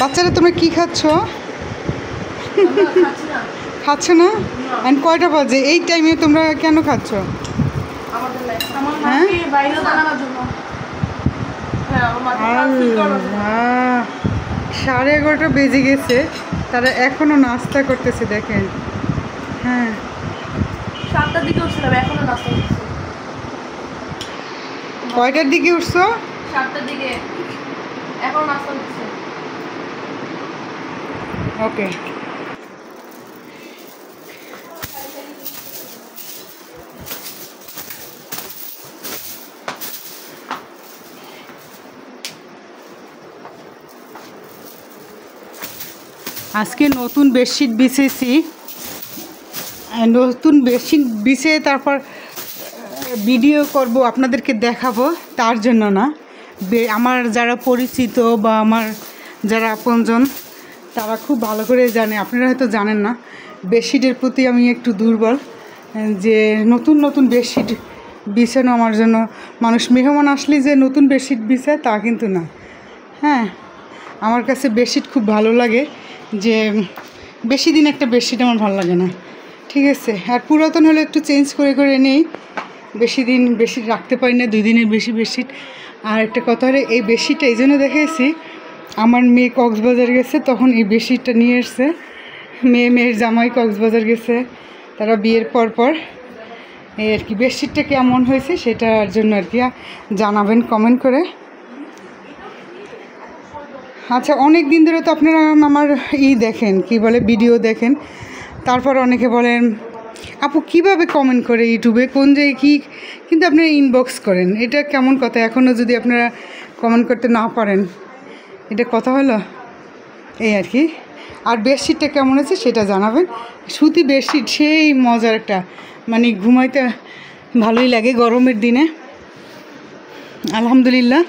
বাচ্চারা তোমরা কি খাচ্ছ? খাচ্ছ না? এন্ড কয়টা বাজে? এই টাইমে তোমরা কেন খাচ্ছ? হ্যাঁ 11:30 বেজে গেছে, তারা এখনো নাস্তা করতেছে দেখেন। হ্যাঁ 7টার দিকে উঠছিলাম, এখনো নাস্তা করছি। কয়টার দিকে উঠছো? 7টার দিকে, এখন নাস্তা করছি। ওকে। আজকে নতুন বেডশিট বিছেছি, নতুন বেডশিট বিছে তারপর ভিডিও করব, আপনাদেরকে দেখাবো, তার জন্য না। আমার যারা পরিচিত বা আমার যারা আপনজন তারা খুব ভালো করে জানে, আপনারা হয়তো জানেন না, বেডশিটের প্রতি আমি একটু দুর্বল। যে নতুন নতুন বেডশিট বিছানো আমার জন্য, মানুষ মেহমান আসলে যে নতুন বেডশিট বিছায় তা কিন্তু না। হ্যাঁ আমার কাছে বেডশিট খুব ভালো লাগে, যে বেশি দিন একটা বেডশিট আমার ভালো লাগে না, ঠিক আছে। আর পুরাতন হলে একটু চেঞ্জ করে করে নেই, বেশি দিন বেডশিট রাখতে পারি না, 2 দিনের বেশি বেডশিট। আর একটা কথা হলে এই বেডশিটটা এই জন্য দেখেছি, আমার মেয়ে কক্সবাজার গেছে তখন এই বেডশিটটা নিয়ে এসছে। মেয়ের জামাই কক্সবাজার গেছে, তারা বিয়ের পর এই আর কি। বেডশিটটা কেমন হয়েছে সেটার জন্য আর কি জানাবেন কমেন্ট করে। আচ্ছা অনেক দিন ধরে তো আপনারা আমার দেখেন, কি বলে, ভিডিও দেখেন, তারপর অনেকে বলেন আপু কিভাবে কমেন্ট করে ইউটিউবে, কোন জায়গায় কী, কিন্তু আপনারা ইনবক্স করেন, এটা কেমন কথা? এখনও যদি আপনারা কমেন্ট করতে না পারেন, এটা কথা হলো? এই আর কি। আর বেডশিটটা কেমন আছে সেটা জানাবেন। সুতি বেডশিট সেই মজার একটা, মানে ঘুমাইতে ভালোই লাগে গরমের দিনে। আলহামদুলিল্লাহ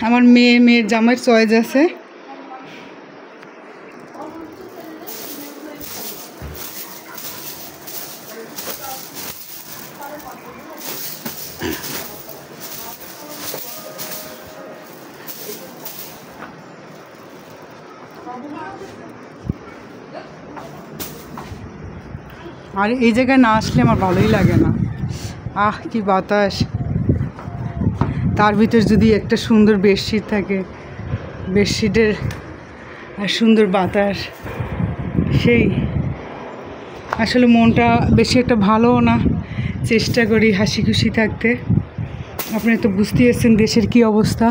আমার মেয়ের জামাইয়ের চয়েস আছে। আর এই জায়গায় না আসলে আমার ভালোই লাগে না। কি বাতাস, তার ভিতর যদি একটা সুন্দর বেডশিট থাকে, বেডশিটের আর সুন্দর বাতাস, সেই আসলে মনটা বেশি একটা ভালোও না। চেষ্টা করি হাসি খুশি থাকতে। আপনারা তো বুঝতেই পারছেন দেশের কী অবস্থা।